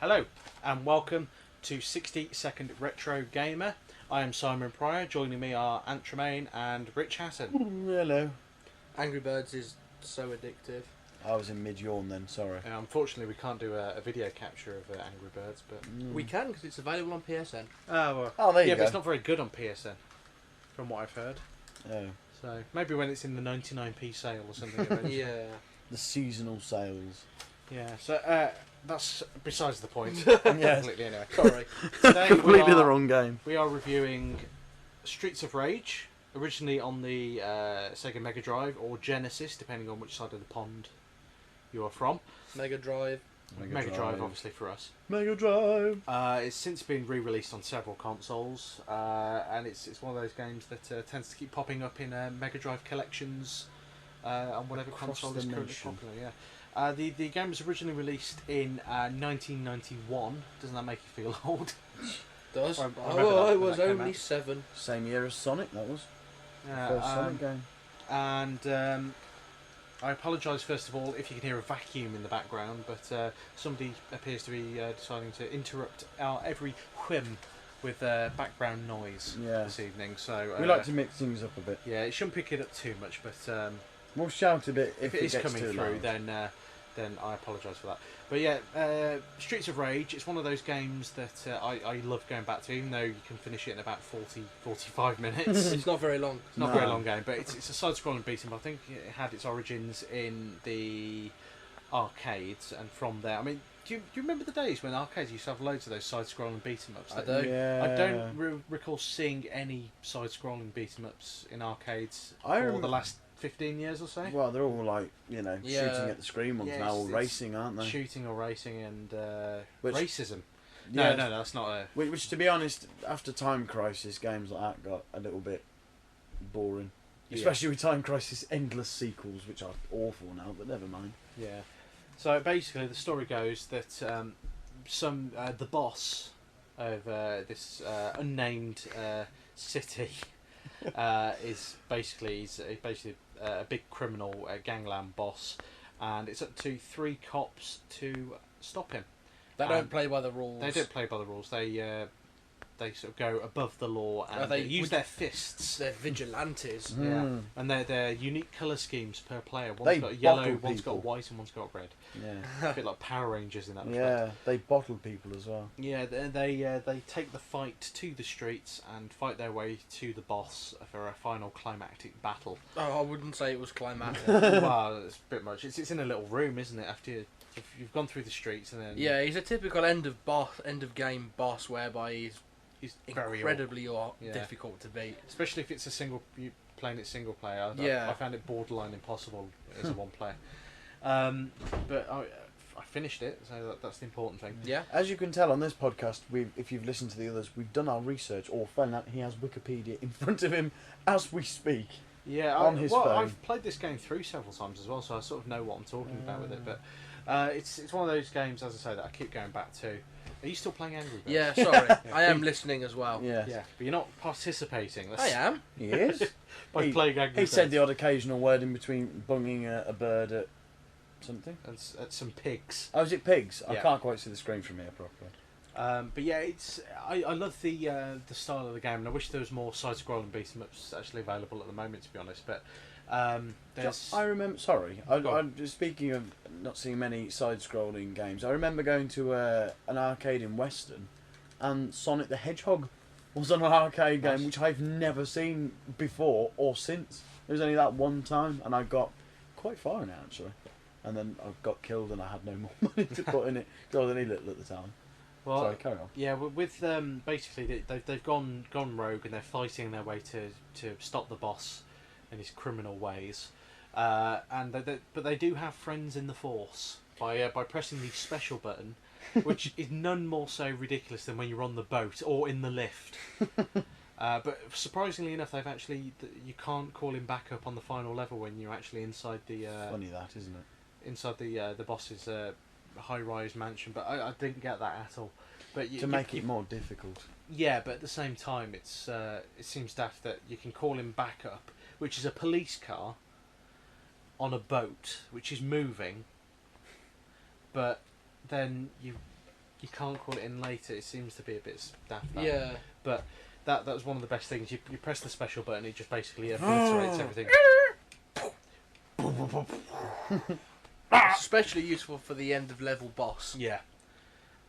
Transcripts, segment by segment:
Hello and welcome to 60 Second Retro Gamer. I am Simon Pryor. Joining me are Ant Tremaine and Rich Hatton. Hello. Angry Birds is so addictive. I was in mid-yawn then, sorry. Unfortunately, we can't do a video capture of Angry Birds, but We can because it's available on PSN. Oh, there you yeah, go. but it's not very good on PSN, from what I've heard. Oh, So maybe when it's in the 99p sale or something. Eventually. Yeah. the seasonal sales. Yeah. So that's besides the point. Yes. Completely anyway. Sorry. Today Completely the wrong game. We are reviewing Streets of Rage, originally on the Sega Mega Drive or Genesis, depending on which side of the pond you are from. Mega Drive. Mega Drive, obviously, for us. Mega Drive. It's since been re-released on several consoles, and it's one of those games that tends to keep popping up in Mega Drive collections on whatever Across console the is currently nation. popular. Yeah. The game was originally released in 1991. Doesn't that make you feel old? Does? I remember that I when was that came only out. 7. Same year as Sonic, that was. Yeah, First Sonic game. And I apologise first of all if you can hear a vacuum in the background, but somebody appears to be deciding to interrupt our every whim with background noise Yeah. this evening. So We like to mix things up a bit. yeah, it shouldn't pick it up too much, but We'll shout a bit if if it is gets coming too through, loud. then I apologise for that. But yeah, Streets of Rage, it's one of those games that I love going back to, even though you can finish it in about 45 minutes. It's not very long. It's not a No. very long game, but it's a side-scrolling beat 'em up. I think it had its origins in the arcades, and from there, I mean, do you remember the days when arcades used to have loads of those side-scrolling beat 'em ups? I do. Yeah. I don't recall seeing any side-scrolling beat 'em ups in arcades I for rem- the last 15 years or so. Well, they're all like, Yeah. shooting at the screen ones Yeah, now, or it's racing, aren't they? Shooting or racing and Which- racism. Yeah. No, that's not a... Which, to be honest, after Time Crisis, games like that got a little bit boring. Yeah. Especially with Time Crisis endless sequels, which are awful now, but never mind. Yeah. So basically, the story goes that the boss of this unnamed city is basically a big criminal gangland boss, and it's up to 3 cops to stop him. They don't play by the rules. They don't play by the rules. They sort of go above the law and they- they use would- their fists. They're vigilantes. Yeah, Mm. and they're unique colour schemes per player. One's They got yellow, bottle one's got people. white, and one's got red. Yeah. A bit like Power Rangers in that respect. Yeah, they bottle people as well. Yeah, they take the fight to the streets and fight their way to the boss for a final climactic battle. Oh, I wouldn't say it was climatic. Well, it's a bit much. It's in a little room, isn't it? After you've gone through the streets and then Yeah, he's a typical end of game boss whereby he's he's very incredibly Yeah. difficult to beat. especially if it's you playing it single player. Yeah. I found it borderline impossible as a one player. But I finished it, so that's the important thing. Yeah. As you can tell on this podcast, if you've listened to the others, we've done our research, or found out he has Wikipedia in front of him as we speak. Yeah, On his phone. I've played this game through several times as well, so I sort of know what I'm talking about with it. But it's one of those games, as I say, that I keep going back to. Are you still playing Angry Birds? Yeah, sorry. I am listening as well. Yeah, Yeah, but you're not participating. I am. he is. By He- playing Angry He Birds. said the odd occasional word in between bunging a bird at something. At some pigs. Oh, is it pigs? I Yeah. can't quite see the screen from here properly. But yeah, I love the style of the game, and I wish there was more side-scrolling beat 'em ups actually available at the moment, to be honest. But there's I remember. Sorry, Go on. I'm just speaking of not seeing many side-scrolling games. I remember going to an arcade in Weston, and Sonic the Hedgehog was on an arcade Nice. game which I've never seen before or since. It was only that one time, and I got quite far in it actually, and then I got killed, and I had no more money to put in it because I was only little at the time. well, Sorry, carry on. yeah, with basically they've gone rogue and they're fighting their way to stop the boss in his criminal ways, and but they do have friends in the force by pressing the special button, which is none more so ridiculous than when you're on the boat or in the lift. But surprisingly enough, you can't call him back up on the final level when you're actually inside the Funny that, isn't it? inside the boss's high-rise mansion. But I didn't get that at all. But To make it more difficult. yeah, but at the same time, it seems daft that you can call him back up, which is a police car on a boat which is moving, but then you can't call it in later. It seems to be a bit daft. That. Yeah. But that was one of the best things. You press the special button, it just basically obliterates everything. It's especially useful for the end of level boss. Yeah.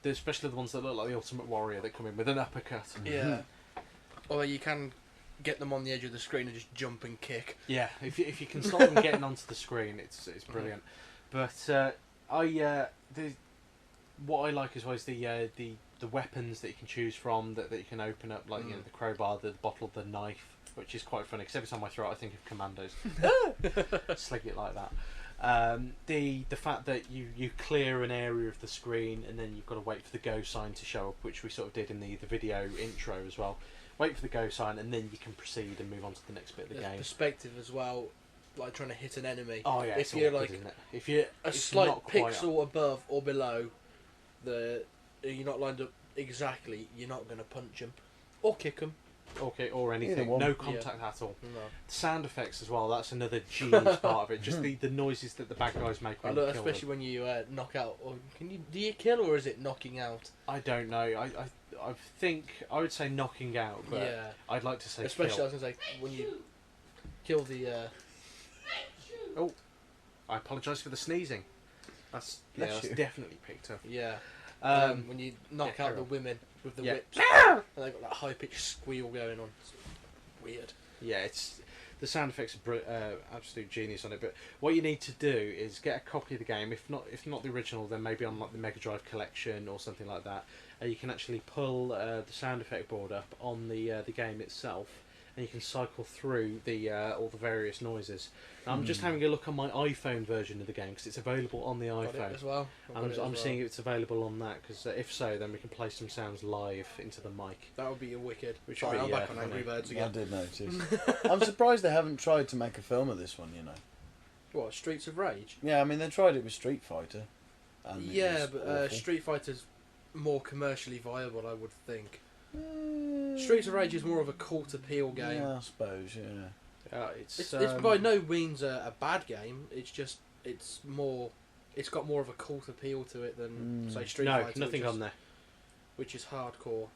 Especially the ones that look like the Ultimate Warrior that come in with an uppercut. Yeah. Although you can get them on the edge of the screen and just jump and kick. Yeah, if you can stop them getting onto the screen, it's brilliant. But what I like as well is the weapons that you can choose from that you can open up, like you know, the crowbar, the bottle, the knife, which is quite funny because every time I throw it, I think of Commandos. Sling it like that. The fact that you clear an area of the screen and then you've got to wait for the go sign to show up, which we sort of did in the video intro as well. Wait for the go sign and then you can proceed and move on to the next bit of the There's game. perspective as well, like trying to hit an enemy. Oh yeah, if you're awkward, like isn't it? If you're a slight pixel above or below, you're not lined up exactly, you're not going to punch them or kick them. Okay, or anything. Either one. No contact at all. No. The sound effects as well, that's another genius part of it. Just the noises that the bad guys make when you kill Especially them. when you knock out. Or do you kill or is it knocking out? I don't know. I think I would say knocking out, but Yeah. I'd like to say Especially, kill. I was going to say, when you kill the... Oh, I apologise for the sneezing. That's Bless you. definitely picked up. Yeah. When you knock yeah, out carry the on. women with the Yeah. whips, and they've got that high pitched squeal going on. It's weird. Yeah, it's the sound effects are absolute genius on it. But what you need to do is get a copy of the game. If not the original, then maybe on like the Mega Drive collection or something like that. You can actually pull the sound effect board up on the game itself, and you can cycle through the all the various noises. Now, I'm just having a look on my iPhone version of the game because it's available on the Got iPhone. it as well. I'm seeing if it's available on that because if so, then we can play some sounds live into the mic. That would be a wicked. Which would Sorry, be, I'm back on funny. Angry Birds I again. did notice. I'm surprised they haven't tried to make a film of this one, you know. What, Streets of Rage? Yeah, I mean, they tried it with Street Fighter. And it Yeah, was but awful. Street Fighter's more commercially viable, I would think. Streets of Rage is more of a cult appeal game. Yeah, I suppose, yeah. It's by no means a bad game. It's just it's got more of a cult appeal to it than say Street No, Fighter. nothing on there. Which is hardcore.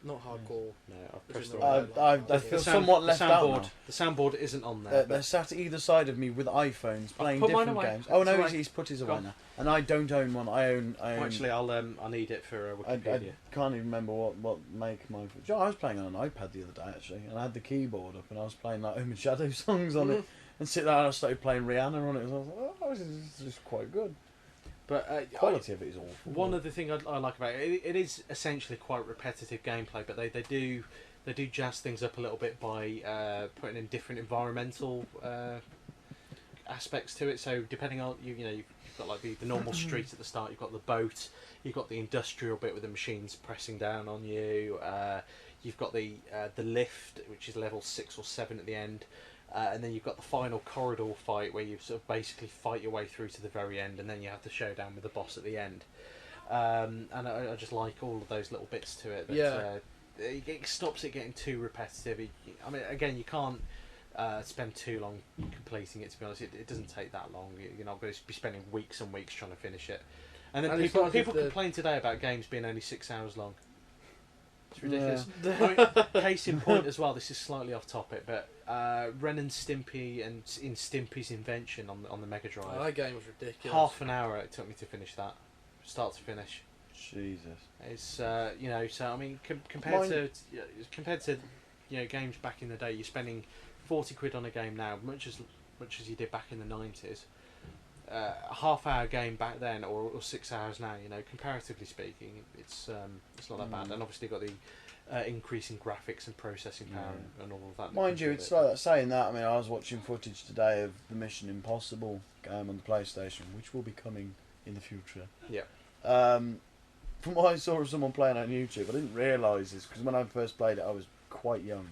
Not hardcore. No, I've Is pressed it the not? wrong. I The feel sound- somewhat left out soundboard, now. the soundboard isn't on there. They're sat either side of me with iPhones playing put mine different away. games. Oh It's no, alright. he's put his Go away on. now, and I don't own one. I own. Actually, I need it for I Wikipedia. can't even remember what make my. I was playing on an iPad the other day actually, and I had the keyboard up, and I was playing like Omen Shadow songs on it, and sit there and I started playing Rihanna on it, and I was like, oh, this is just quite good. But Quality of it is awful. one of the things I like about it, it is essentially quite repetitive gameplay, but they do jazz things up a little bit by putting in different environmental aspects to it. So depending on you've got like the normal street at the start, you've got the boat, you've got the industrial bit with the machines pressing down on you. You've got the lift, which is level 6 or 7 at the end. And then you've got the final corridor fight where you sort of basically fight your way through to the very end, and then you have the showdown with the boss at the end. And I just like all of those little bits to it. That, Yeah. It stops it getting too repetitive. I mean, again, you can't spend too long completing it. To be honest, it doesn't take that long. You're not going to be spending weeks and weeks trying to finish it. And then And it's people not as if people the- complain today about games being only 6 hours long. It's ridiculous. Yeah. I mean, case in point as well. This is slightly off topic, but Ren and Stimpy and in Stimpy's Invention on the Mega Drive. Oh, that game was ridiculous. Half an hour it took me to finish that, start to finish. Jesus. It's so I mean compared Mine- to games back in the day, you're spending 40 quid on a game now, much as you did back in the 90s. A half-hour game back then, or 6 hours now. Comparatively speaking, it's not that bad, and obviously got the increase in graphics and processing power and all of that. Mind you, it's like saying that. I mean, I was watching footage today of the Mission Impossible game on the PlayStation, which will be coming in the future. Yeah. From what I saw of someone playing on YouTube, I didn't realise this because when I first played it, I was quite young,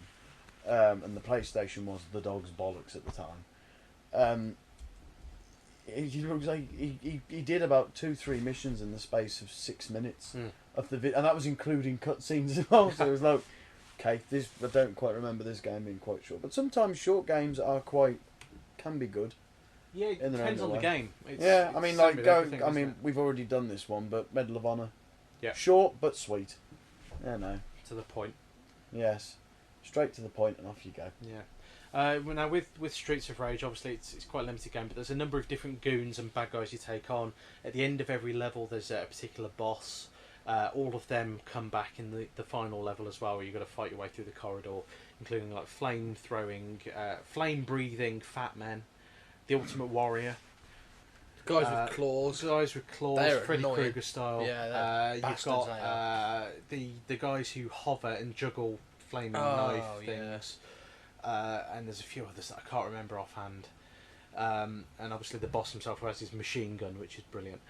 and the PlayStation was the dog's bollocks at the time. He looks like he did about 2-3 missions in the space of 6 minutes of the and that was including cutscenes as well. So it was like, okay, I don't quite remember this game being quite short, but sometimes short games can be good. Yeah, it in their depends own on the way. game. Yeah, I mean, same like with go. everything, I isn't mean, it? we've already done this one, but Medal of Honor. Yeah. Short but sweet. Yeah, no. To the point. Yes. Straight to the point, and off you go. Yeah. Well, now with Streets of Rage, obviously it's quite a limited game, but there's a number of different goons and bad guys you take on. At the end of every level, there's a particular boss. All of them come back in the final level as well, where you've got to fight your way through the corridor, including like flame throwing, flame breathing fat men, the Ultimate Warrior, Guys with claws. guys with claws, They're Freddy annoying. Krueger style. Yeah, you've bastards got the guys who hover and juggle flaming knife things. And there's a few others that I can't remember offhand. And obviously the boss himself, who has his machine gun, which is brilliant.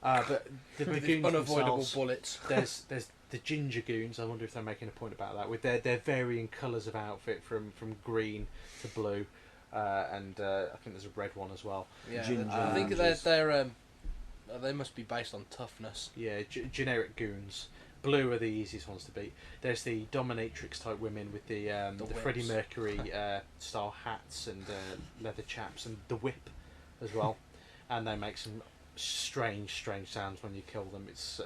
But the goons unavoidable themselves, bullets. there's the ginger goons. I wonder if they're making a point about that, with their varying colours of outfit from green to blue, and I think there's a red one as well. Yeah, Ginger I think ninjas. they must be based on toughness. Yeah, generic goons. Blue are the easiest ones to beat. There's the dominatrix type women with the Freddie whips. Mercury style hats and leather chaps, and the whip as well. And they make some strange sounds when you kill them. It's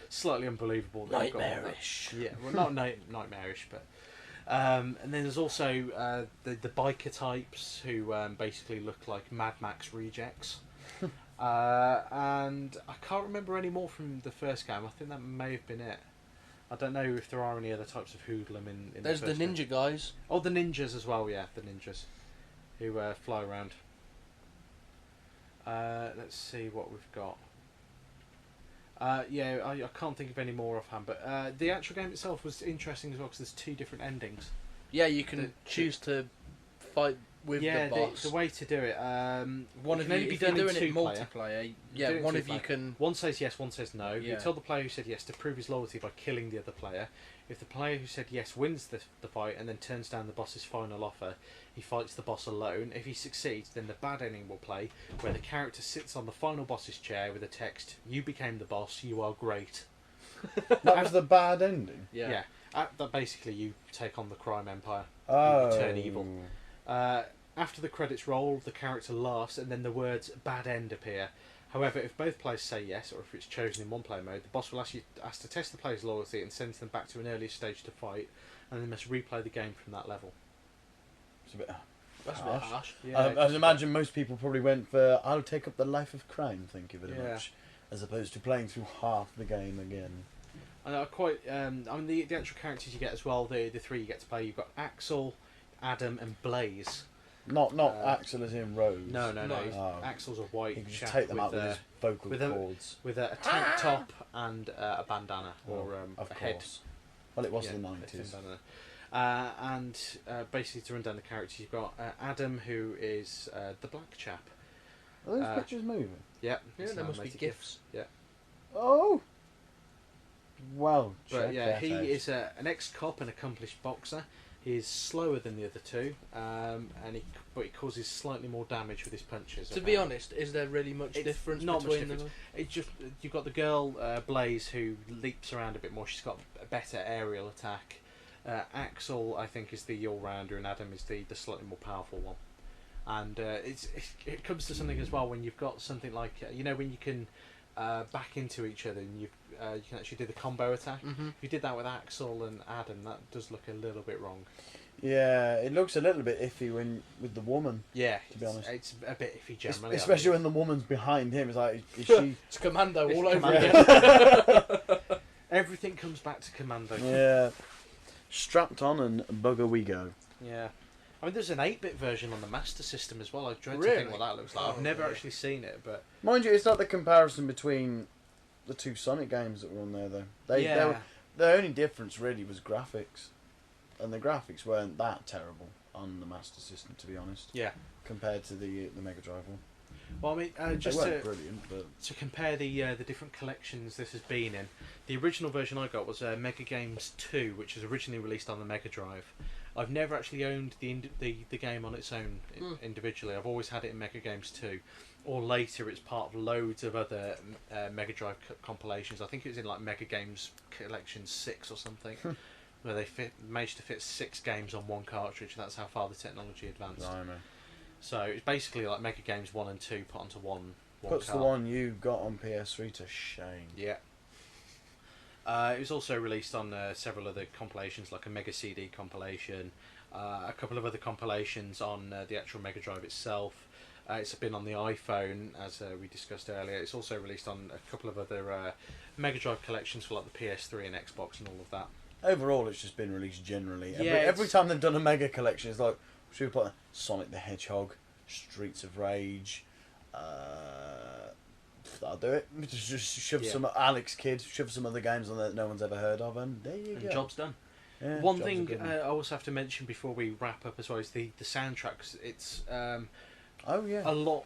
slightly unbelievable. That they've got all that. Nightmarish. Yeah, well, not nightmarish, but. And then there's also the biker types who basically look like Mad Max rejects. And I can't remember any more from the first game. I think that may have been it. I don't know if there are any other types of hoodlum in There's the the first game. ninja guys. Oh, the ninjas as well, yeah, the ninjas. Who fly around. Let's see what we've got. Yeah, I can't think of any more offhand, but the actual game itself was interesting as well, because there's 2 different endings. Yeah, you can choose to fight with Yeah, the boss. the way to do it. One it of can only you, be if you're done in doing it 2-player. multiplayer, You do it in one of you 2-player. can. One says yes, one says no. You Yeah. tell the player who said yes to prove his loyalty by killing the other player. If the player who said yes wins the fight and then turns down the boss's final offer, he fights the boss alone. If he succeeds, then the bad ending will play, where the character sits on the final boss's chair with a text, "You became the boss, you are great." That was the bad ending. Yeah. That basically you take on the crime empire. Oh. turn evil. After the credits roll, the character laughs, and then the words "bad end" appear. However, if both players say yes, or if it's chosen in one-player mode, the boss will ask to test the player's loyalty and sends them back to an earlier stage to fight, and they must replay the game from that level. It's a bit. That's a bit harsh. I imagine most people probably went for "I'll take up the life of crime." Thank you very Yeah. much, as opposed to playing through half the game again. And I quite. I mean, the actual characters you get as well. The 3 you get to play. You've got Axel, Adam, and Blaze. Not Axel as in Rose. No. Oh. Axel's a white You can just chap take them with out with his vocal with a- cords. with a tank top and a bandana or Of a head. course. Well, it was the a 90s. thin bandana. And basically, to run down the characters, you've got Adam, who is the black chap. Are those pictures moving? Yeah, Yeah, it's there an must be animated gifs. Yeah, Oh! Well, but check yeah, that he out. is an ex-cop and accomplished boxer. He's slower than the other 2, but he causes slightly more damage with his punches. To be honest, is there really much It's difference not much between difference. them? It's just you've got the girl Blaze, who leaps around a bit more. She's got a better aerial attack. Axel, I think, is the all-rounder, and Adam is the slightly more powerful one. And it comes to something as well when you've got something like when you can back into each other and you can actually do the combo attack. Mm-hmm. If you did that with Axel and Adam, that does look a little bit wrong. Yeah, it looks a little bit iffy with the woman. Yeah, To be honest. it's a bit iffy generally. Especially when the woman's behind him. It's like, is she... It's Commando It's all over Commando. again. Everything comes back to Commando. Yeah. Strapped on and bugger we go. Yeah. I mean, there's an 8-bit version on the Master System as well. I dread to Really? think what that looks like. I've Oh, never yeah. actually seen it, but Mind you, it's not the comparison between the 2 Sonic games that were on there, though. The only difference really was graphics. And the graphics weren't that terrible on the Master System, to be honest, yeah. compared to the Mega Drive one. Well, I mean, They just weren't to brilliant, but... compare the different collections this has been in, the original version I got was Mega Games 2, which was originally released on the Mega Drive. I've never actually owned the game on its own individually. I've always had it in Mega Games 2. Or later, it's part of loads of other Mega Drive compilations. I think it was in like Mega Games Collection 6 or something, where they managed to fit 6 games on one cartridge. That's how far the technology advanced. Blimey. So it's basically like Mega Games 1 and 2 put onto one Puts card. the one you got on PS3 to shame. Yeah. It was also released on several other compilations, like a Mega CD compilation, a couple of other compilations on the actual Mega Drive itself. It's been on the iPhone, as we discussed earlier. It's also released on a couple of other Mega Drive collections for like the PS3 and Xbox and all of that. Overall, it's just been released generally. Yeah, Every time they've done a Mega collection, it's like, should we put Sonic the Hedgehog, Streets of Rage, I'll do it. Just shove some Alex Kidd, shove some other games on there that no one's ever heard of, and there you go. Job's done. Yeah, One thing I also have to mention before we wrap up as well is the soundtrack. 'Cause it's oh yeah, a lot.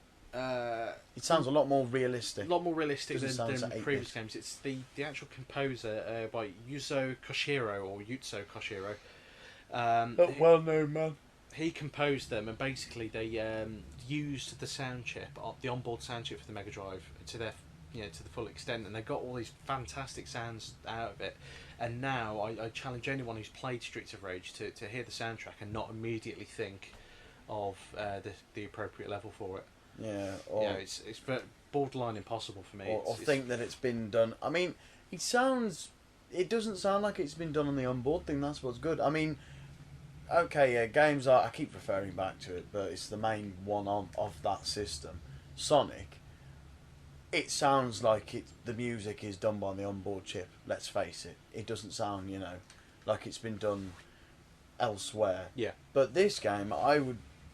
it sounds a lot more realistic. A lot more realistic Doesn't than sound so previous 8-bit. games. It's the actual composer by Yuzo Koshiro. Well-known man. He composed them, and basically they used the sound chip, the onboard sound chip for the Mega Drive, to their to the full extent, and they got all these fantastic sounds out of it. And now I challenge anyone who's played Streets of Rage to hear the soundtrack and not immediately think of the appropriate level for it. Yeah, It's borderline impossible for me. Or think that it's been done. I mean, it doesn't sound like it's been done on the onboard thing. That's what's good. I mean, okay, yeah, games are. I keep referring back to it, but it's the main one of that system. Sonic. It sounds like the music is done by the onboard chip. Let's face it. It doesn't sound, like it's been done elsewhere. Yeah. But this game,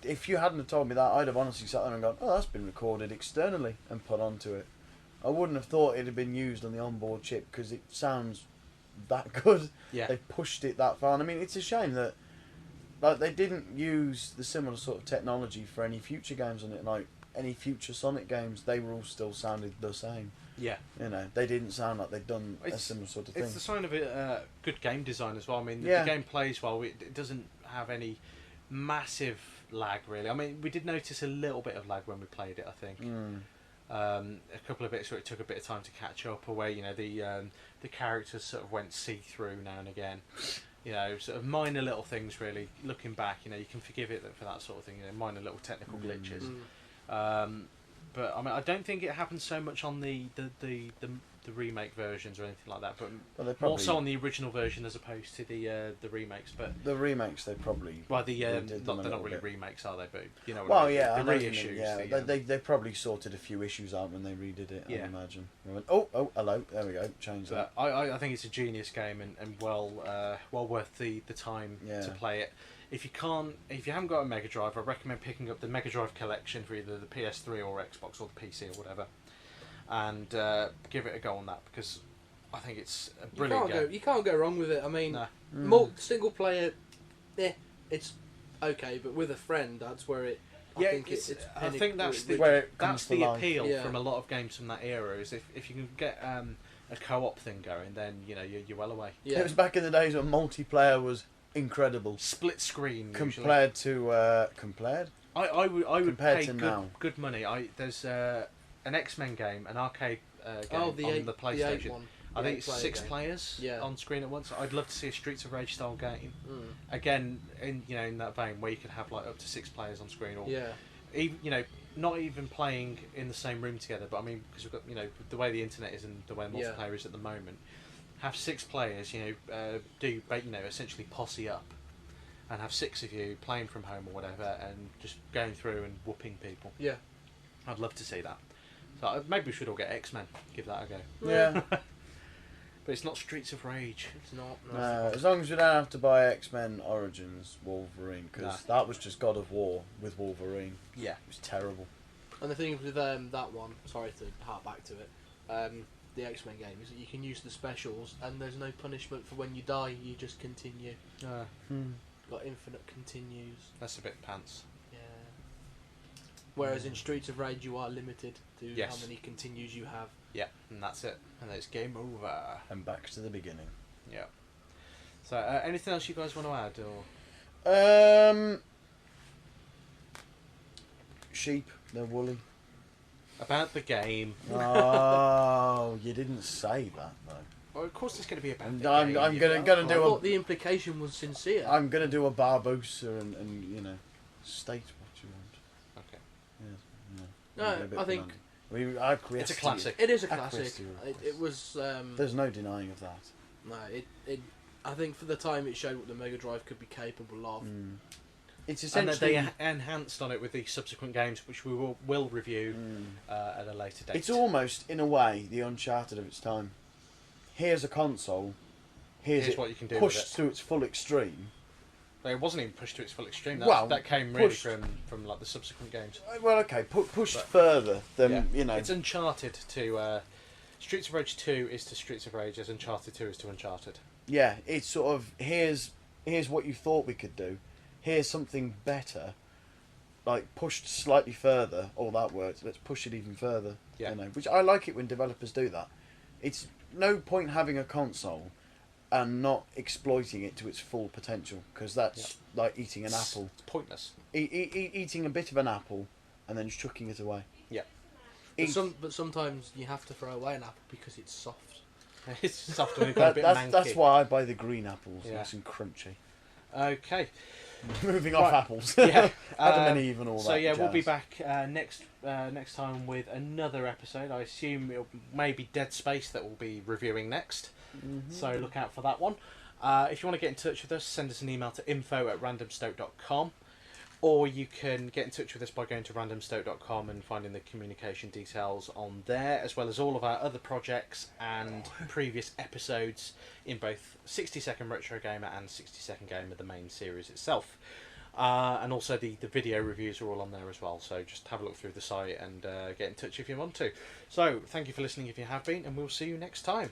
if you hadn't have told me that, I'd have honestly sat there and gone, "Oh, that's been recorded externally and put onto it." I wouldn't have thought it had been used on the onboard chip because it sounds that good. Yeah. They've pushed it that far, and I mean, it's a shame that they didn't use the similar sort of technology for any future games on it. Like any future Sonic games, they were all still sounded the same. Yeah. They didn't sound like they'd done a similar sort of thing. It's the sign of a good game design as well. I mean, the game plays well. It doesn't have any massive lag, really. I mean, we did notice a little bit of lag when we played it, I think. A couple of bits where it took a bit of time to catch up, or where the characters sort of went see-through now and again. Sort of minor little things, really. Looking back, you can forgive it for that sort of thing. Minor little technical glitches. But I mean, I don't think it happens so much on the remake versions or anything like that, but more so on the original version as opposed to the remakes. But the remakes, they probably they're not really remakes, are they? But well, I mean, yeah, the reissues. Yeah, they probably sorted a few issues out when they redid it. I imagine. They went, oh, hello, there we go, change that. I think it's a genius game and well worth the time to play it. If you haven't got a Mega Drive, I recommend picking up the Mega Drive collection for either the PS3 or Xbox or the PC or whatever, and give it a go on that, because I think it's a brilliant game. You can't go wrong with it. I mean, single player, it's okay, but with a friend, that's where it. I think that's the appeal from a lot of games from that era. Is if you can get a co-op thing going, then you're well away. Yeah. It was back in the days when multiplayer was incredible. Split screen compared to compared. I would pay good money. There's an X-Men game, an arcade game on the PlayStation. The one. I think it's 6 players on screen at once. I'd love to see a Streets of Rage style game. Again, in that vein where you could have like up to 6 players on screen, or even not even playing in the same room together. But I mean, because we've got the way the internet is and the way multiplayer is at the moment. Have 6 players, essentially posse up, and have 6 of you playing from home or whatever, and just going through and whooping people. Yeah, I'd love to see that. So maybe we should all get X-Men. Give that a go. Yeah, but it's not Streets of Rage. It's not. No, as long as we don't have to buy X-Men Origins Wolverine, because that was just God of War with Wolverine. Yeah, it was terrible. And the thing with that one, sorry to hark back to it. The X-Men game is that you can use the specials and there's no punishment for when you die, you just continue. Got infinite continues. That's a bit pants. Yeah. Whereas in Streets of Rage you are limited to how many continues you have. Yeah, and that's it. And it's game over. And back to the beginning. Yeah. So anything else you guys want to add? Or sheep, they're woolly. About the game. Oh, you didn't say that though. Well, of course, it's going to be about. I'm gonna do. I thought the implication was sincere. I'm gonna do a Barbosa and state what you want. No, I think it's a classic. It is a classic. It was. There's no denying of that. No, it. I think for the time it showed what the Mega Drive could be capable of. It's essentially and they enhanced on it with the subsequent games, which we will review at a later date. It's almost, in a way, the Uncharted of its time. Here's a console. Here's what you can do pushed to its full extreme. It wasn't even pushed to its full extreme. That came really from like the subsequent games. Well, okay, pushed further than It's Uncharted to Streets of Rage 2 is to Streets of Rage as Uncharted 2 is to Uncharted. Yeah, it's sort of here's what you thought we could do. Here's something better, like pushed slightly further. Oh, that worked. Let's push it even further. Yeah. Which I like it when developers do that. It's no point having a console and not exploiting it to its full potential, because that's like eating an apple. It's pointless. Eating a bit of an apple and then chucking it away. Yeah. But sometimes you have to throw away an apple because it's soft. It's soft and a bit manky. That's why I buy the green apples. Nice and crunchy. Okay. Moving off apples. Yeah. Adam and Eve and all that. So jazz. we'll be back next time with another episode. I assume it'll maybe Dead Space that we'll be reviewing next. Mm-hmm. So look out for that one. If you want to get in touch with us, send us an email to info@randomstoke.com, or you can get in touch with us by going to randomstoke.com and finding the communication details on there, as well as all of our other projects and previous episodes in both 60 Second Retro Gamer and 60 Second Gamer, the main series itself. And also the video reviews are all on there as well, so just have a look through the site and get in touch if you want to. So thank you for listening if you have been, and we'll see you next time.